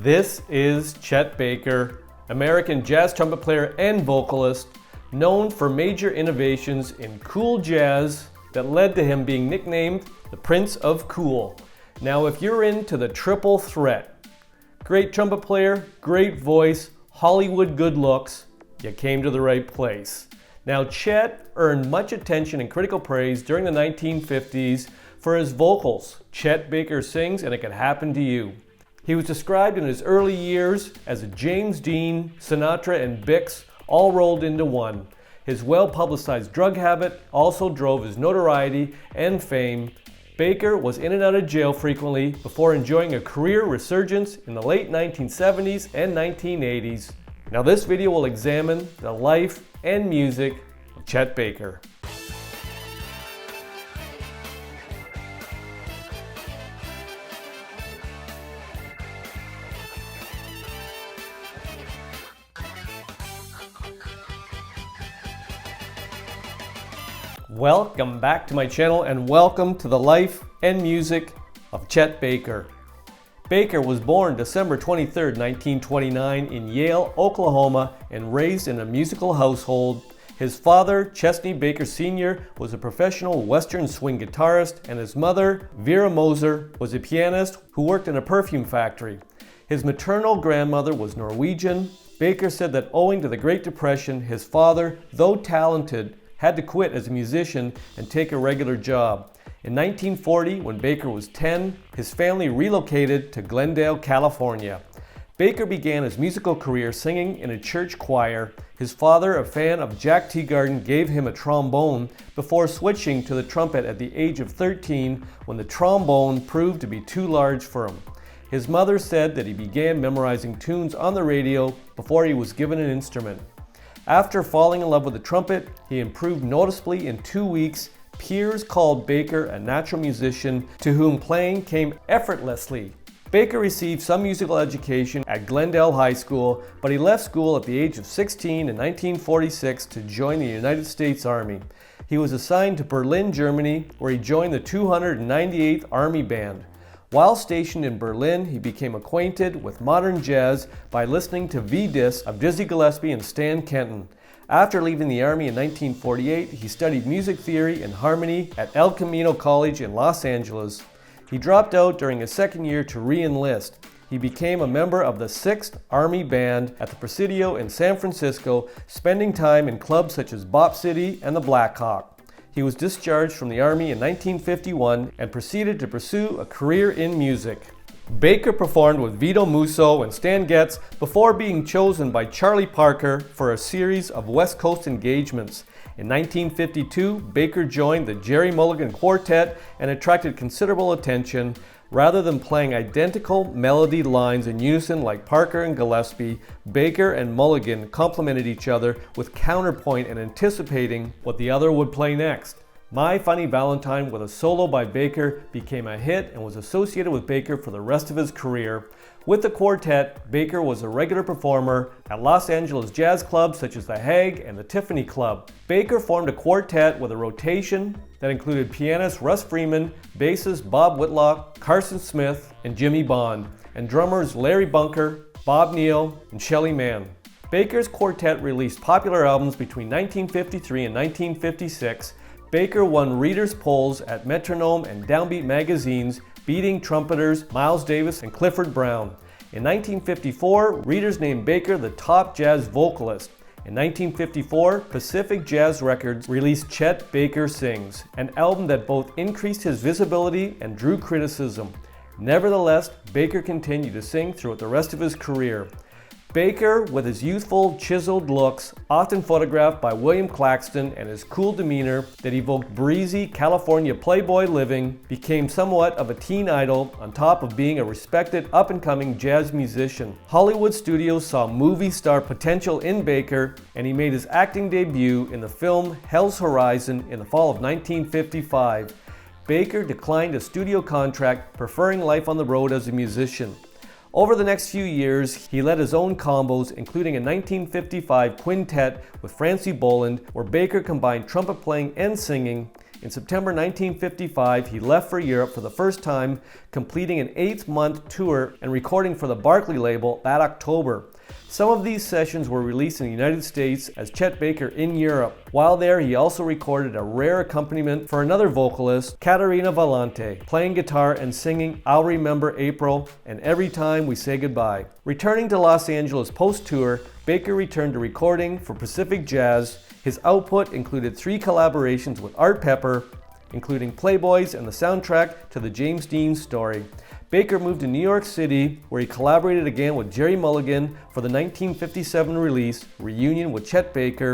This is Chet Baker, American jazz trumpet player and vocalist, known for major innovations in cool jazz that led to him being nicknamed the Prince of Cool. Now, if you're into the triple threat, great trumpet player, great voice, Hollywood good looks, you came to the right place. Now, Chet earned much attention and critical praise during the 1950s for his vocals, Chet Baker Sings, and It Could Happen to You. He was described in his early years as a James Dean, Sinatra, and Bix all rolled into one. His well-publicized drug habit also drove his notoriety and fame. Baker was in and out of jail frequently before enjoying a career resurgence in the late 1970s and 1980s. Now this video will examine the life and music of Chet Baker. Welcome back to my channel and welcome to the life and music of Chet Baker. Baker was born December 23, 1929 in Yale, Oklahoma, and raised in a musical household. His father, Chesney Baker Sr., was a professional Western swing guitarist, and his mother, Vera Moser, was a pianist who worked in a perfume factory. His maternal grandmother was Norwegian. Baker said that owing to the Great Depression, his father, though talented, had to quit as a musician and take a regular job. In 1940, when Baker was 10, his family relocated to Glendale, California. Baker began his musical career singing in a church choir. His father, a fan of Jack Teagarden, gave him a trombone before switching to the trumpet at the age of 13 when the trombone proved to be too large for him. His mother said that he began memorizing tunes on the radio before he was given an instrument. After falling in love with the trumpet, he improved noticeably in 2 weeks. Peers called Baker a natural musician to whom playing came effortlessly. Baker received some musical education at Glendale High School, but he left school at the age of 16 in 1946 to join the United States Army. He was assigned to Berlin, Germany, where he joined the 298th Army Band. While stationed in Berlin, he became acquainted with modern jazz by listening to V-Discs of Dizzy Gillespie and Stan Kenton. After leaving the Army in 1948, he studied music theory and harmony at El Camino College in Los Angeles. He dropped out during his second year to re-enlist. He became a member of the 6th Army Band at the Presidio in San Francisco, spending time in clubs such as Bop City and the Black Hawk. He was discharged from the Army in 1951 and proceeded to pursue a career in music. Baker performed with Vito Musso and Stan Getz before being chosen by Charlie Parker for a series of West Coast engagements. In 1952, Baker joined the Jerry Mulligan Quartet and attracted considerable attention. Rather than playing identical melody lines in unison like Parker and Gillespie, Baker and Mulligan complemented each other with counterpoint and anticipating what the other would play next. My Funny Valentine, with a solo by Baker, became a hit and was associated with Baker for the rest of his career. With the quartet, Baker was a regular performer at Los Angeles jazz clubs such as the Hague and the Tiffany Club. Baker formed a quartet with a rotation that included pianist Russ Freeman, bassist Bob Whitlock, Carson Smith, and Jimmy Bond, and drummers Larry Bunker, Bob Neal, and Shelly Manne. Baker's quartet released popular albums between 1953 and 1956. Baker won readers' polls at Metronome and Downbeat magazines, beating trumpeters Miles Davis and Clifford Brown. In 1954, readers named Baker the top jazz vocalist. In 1954, Pacific Jazz Records released Chet Baker Sings, an album that both increased his visibility and drew criticism. Nevertheless, Baker continued to sing throughout the rest of his career. Baker, with his youthful, chiseled looks, often photographed by William Claxton, and his cool demeanor that evoked breezy California playboy living, became somewhat of a teen idol on top of being a respected up-and-coming jazz musician. Hollywood studios saw movie star potential in Baker, and he made his acting debut in the film Hell's Horizon in the fall of 1955. Baker declined a studio contract, preferring life on the road as a musician. Over the next few years, he led his own combos, including a 1955 quintet with Francie Boland, where Baker combined trumpet playing and singing. In September 1955, he left for Europe for the first time, completing an 8-month tour and recording for the Barclay label that October. Some of these sessions were released in the United States as Chet Baker in Europe. While there, he also recorded a rare accompaniment for another vocalist, Caterina Valente, playing guitar and singing I'll Remember April and Every Time We Say Goodbye. Returning to Los Angeles post-tour, Baker returned to recording for Pacific Jazz. His output included 3 collaborations with Art Pepper, including Playboys and the soundtrack to the James Dean story. Baker moved to New York City, where he collaborated again with Gerry Mulligan for the 1957 release, Reunion with Chet Baker.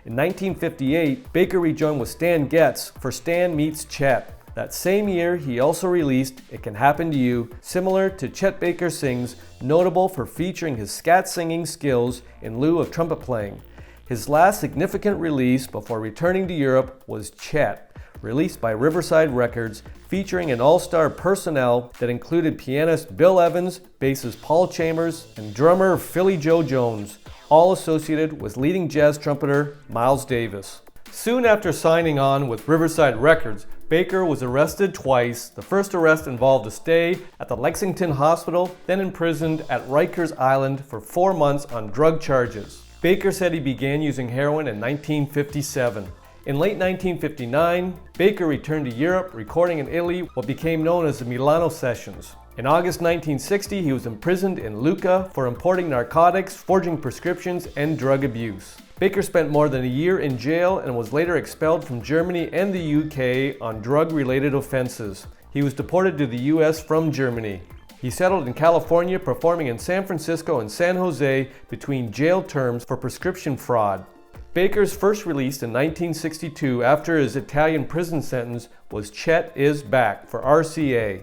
In 1958, Baker rejoined with Stan Getz for Stan Meets Chet. That same year, he also released It Can Happen to You, similar to Chet Baker Sings, notable for featuring his scat singing skills in lieu of trumpet playing. His last significant release before returning to Europe was Chet, released by Riverside Records, featuring an all-star personnel that included pianist Bill Evans, bassist Paul Chambers, and drummer Philly Joe Jones, all associated with leading jazz trumpeter Miles Davis. Soon after signing on with Riverside Records, Baker was arrested twice. The first arrest involved a stay at the Lexington Hospital, then imprisoned at Rikers Island for 4 months on drug charges. Baker said he began using heroin in 1957. In late 1959, Baker returned to Europe, recording in Italy what became known as the Milano Sessions. In August 1960, he was imprisoned in Lucca for importing narcotics, forging prescriptions, and drug abuse. Baker spent more than a year in jail and was later expelled from Germany and the UK on drug-related offenses. He was deported to the US from Germany. He settled in California, performing in San Francisco and San Jose between jail terms for prescription fraud. Baker's first release in 1962 after his Italian prison sentence was Chet Is Back for RCA.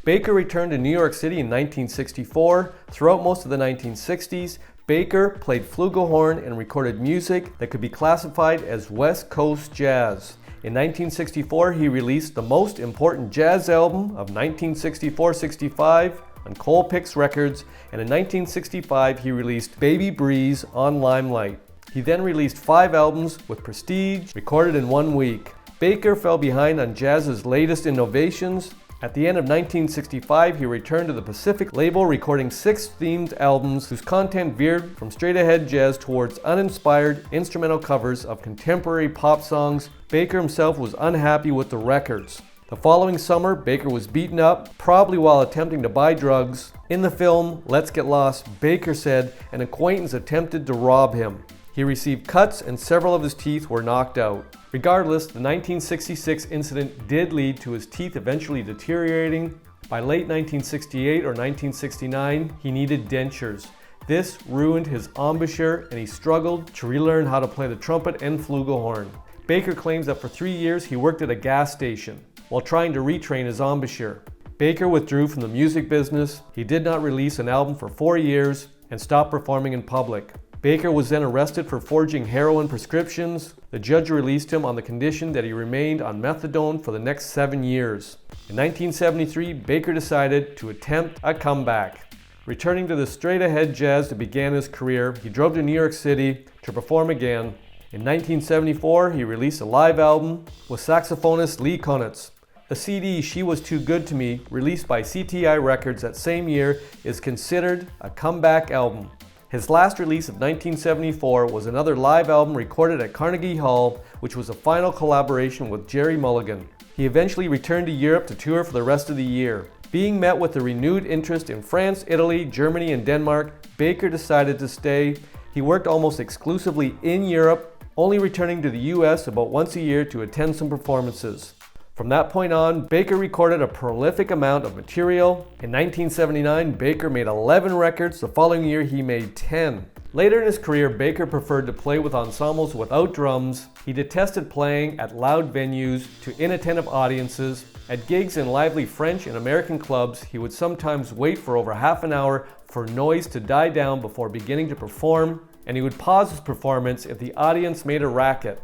Baker returned to New York City in 1964. Throughout most of the 1960s, Baker played flugelhorn and recorded music that could be classified as West Coast jazz. In 1964, he released the most important jazz album of 1964-65 on Colpix Records, and in 1965 he released Baby Breeze on Limelight. He then released 5 albums with Prestige, recorded in 1 week. Baker fell behind on jazz's latest innovations. At the end of 1965, he returned to the Pacific label, recording 6 themed albums whose content veered from straight-ahead jazz towards uninspired instrumental covers of contemporary pop songs. Baker himself was unhappy with the records. The following summer, Baker was beaten up, probably while attempting to buy drugs. In the film Let's Get Lost, Baker said an acquaintance attempted to rob him. He received cuts and several of his teeth were knocked out. Regardless, the 1966 incident did lead to his teeth eventually deteriorating. By late 1968 or 1969, he needed dentures. This ruined his embouchure and he struggled to relearn how to play the trumpet and flugelhorn. Baker claims that for 3 years he worked at a gas station while trying to retrain his embouchure. Baker withdrew from the music business. He did not release an album for 4 years and stopped performing in public. Baker was then arrested for forging heroin prescriptions. The judge released him on the condition that he remained on methadone for the next 7 years. In 1973, Baker decided to attempt a comeback. Returning to the straight-ahead jazz that began his career, he drove to New York City to perform again. In 1974, he released a live album with saxophonist Lee Konitz. The CD She Was Too Good to Me, released by CTI Records that same year, is considered a comeback album. His last release of 1974 was another live album recorded at Carnegie Hall, which was a final collaboration with Gerry Mulligan. He eventually returned to Europe to tour for the rest of the year. Being met with a renewed interest in France, Italy, Germany, and Denmark, Baker decided to stay. He worked almost exclusively in Europe, only returning to the US about once a year to attend some performances. From that point on, Baker recorded a prolific amount of material. In 1979, Baker made 11 records. The following year, he made 10. Later in his career, Baker preferred to play with ensembles without drums. He detested playing at loud venues to inattentive audiences. At gigs in lively French and American clubs, he would sometimes wait for over half an hour for noise to die down before beginning to perform, and he would pause his performance if the audience made a racket.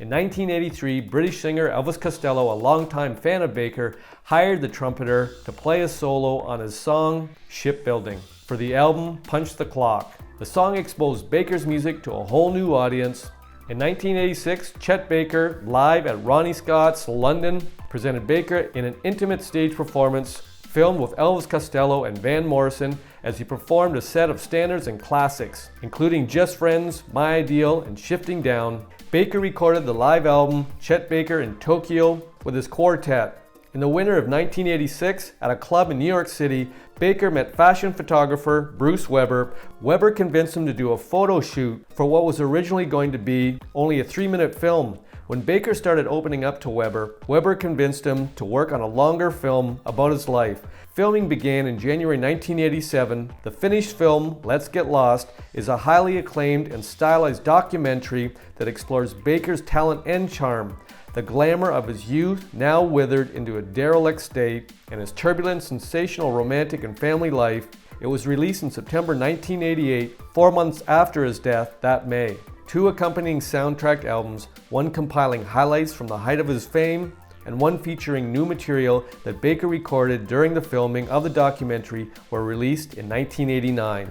In 1983, British singer Elvis Costello, a longtime fan of Baker, hired the trumpeter to play a solo on his song Shipbuilding for the album Punch the Clock. The song exposed Baker's music to a whole new audience. In 1986, Chet Baker, live at Ronnie Scott's London, presented Baker in an intimate stage performance filmed with Elvis Costello and Van Morrison as he performed a set of standards and classics, including Just Friends, My Ideal, and Shifting Down. Baker recorded the live album Chet Baker in Tokyo with his quartet. In the winter of 1986, at a club in New York City, Baker met fashion photographer Bruce Weber. Weber convinced him to do a photo shoot for what was originally going to be only a 3-minute film. When Baker started opening up to Weber, Weber convinced him to work on a longer film about his life. Filming began in January 1987. The finished film, Let's Get Lost, is a highly acclaimed and stylized documentary that explores Baker's talent and charm, the glamour of his youth now withered into a derelict state, and his turbulent, sensational romantic and family life. It was released in September 1988, 4 months after his death that May. 2 accompanying soundtrack albums, one compiling highlights from the height of his fame, and one featuring new material that Baker recorded during the filming of the documentary, were released in 1989.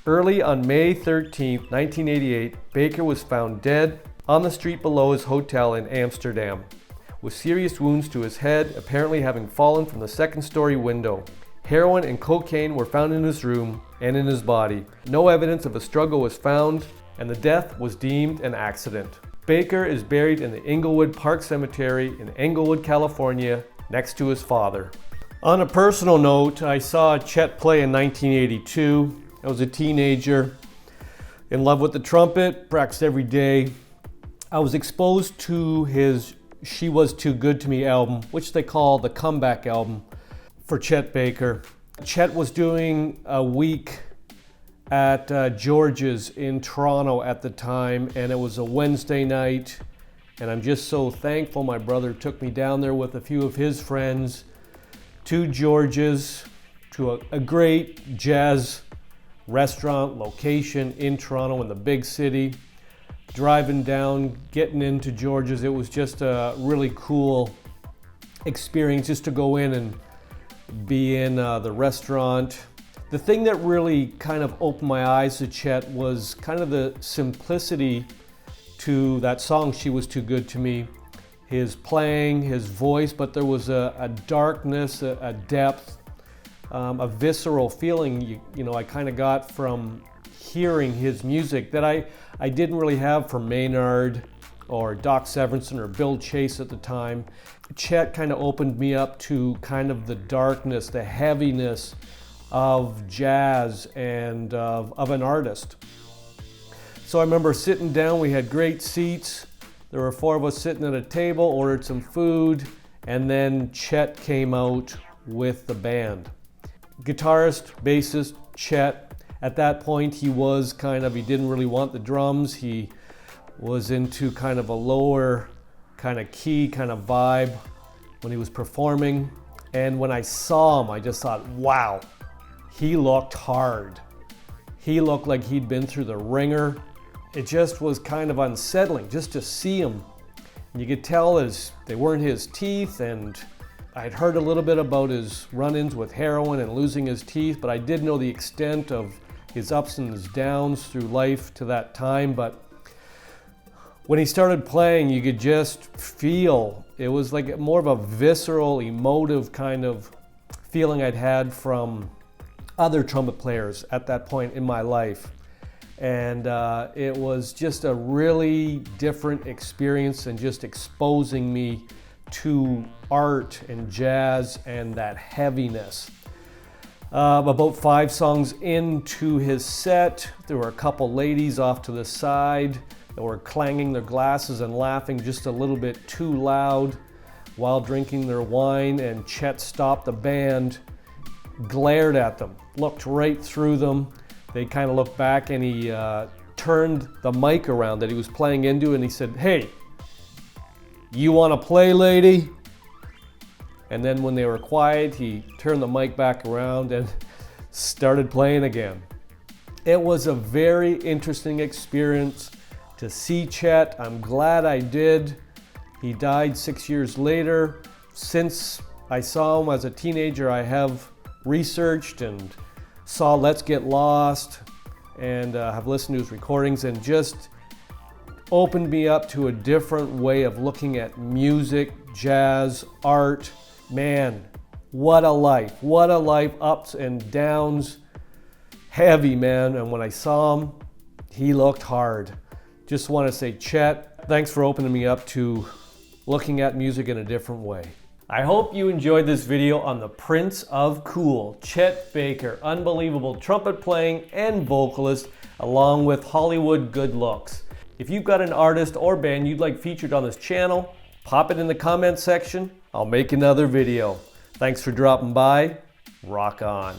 Early on May 13, 1988, Baker was found dead on the street below his hotel in Amsterdam, with serious wounds to his head, apparently having fallen from the 2nd-story window. Heroin and cocaine were found in his room and in his body. No evidence of a struggle was found, and the death was deemed an accident. Baker is buried in the Inglewood Park Cemetery in Inglewood, California, next to his father. On a personal note, I saw Chet play in 1982. I was a teenager, in love with the trumpet, practiced every day. I was exposed to his She Was Too Good to Me album, which they call the comeback album for Chet Baker. Chet was doing a week at George's in Toronto at the time, and it was a Wednesday night, and I'm just so thankful my brother took me down there with a few of his friends to George's, to a great jazz restaurant location in Toronto in the big city. Driving down, getting into George's, it was just a really cool experience just to go in and be in the restaurant. The thing that really kind of opened my eyes to Chet was kind of the simplicity to that song, She Was Too Good to Me. His playing, his voice, but there was a darkness, a depth, a visceral feeling you know I kind of got from hearing his music that I didn't really have from Maynard or Doc Severinsen or Bill Chase at the time. Chet kind of opened me up to kind of the darkness, the heaviness of jazz and of an artist. So I remember sitting down, we had great seats. There were 4 of us sitting at a table, ordered some food, and then Chet came out with the band. Guitarist, bassist, Chet. At that point, he didn't really want the drums. He was into kind of a lower kind of key, kind of vibe when he was performing. And when I saw him, I just thought, wow, he looked hard. He looked like he'd been through the ringer. It just was kind of unsettling just to see him. And you could tell they weren't his teeth, and I'd heard a little bit about his run-ins with heroin and losing his teeth, but I did know the extent of his ups and his downs through life to that time. But when he started playing, you could just feel, it was like more of a visceral, emotive kind of feeling I'd had from other trumpet players at that point in my life. And it was just a really different experience and just exposing me to art and jazz and that heaviness. About 5 songs into his set, there were a couple ladies off to the side that were clanging their glasses and laughing just a little bit too loud while drinking their wine, and Chet stopped the band, glared at them, looked right through them. They kind of looked back, and he turned the mic around that he was playing into, and he said, "Hey, you want to play, lady?" And then when they were quiet, he turned the mic back around and started playing again. It was a very interesting experience to see Chet. I'm glad I did. He died 6 years later. Since I saw him as a teenager, I have researched and saw Let's Get Lost and have listened to his recordings, and just opened me up to a different way of looking at music, jazz, art. Man, what a life, ups and downs. Heavy, man. And when I saw him, he looked hard. Just want to say, Chet, thanks for opening me up to looking at music in a different way. I hope you enjoyed this video on the Prince of Cool, Chet Baker, unbelievable trumpet playing and vocalist, along with Hollywood good looks. If you've got an artist or band you'd like featured on this channel, pop it in the comment section. I'll make another video. Thanks for dropping by. Rock on.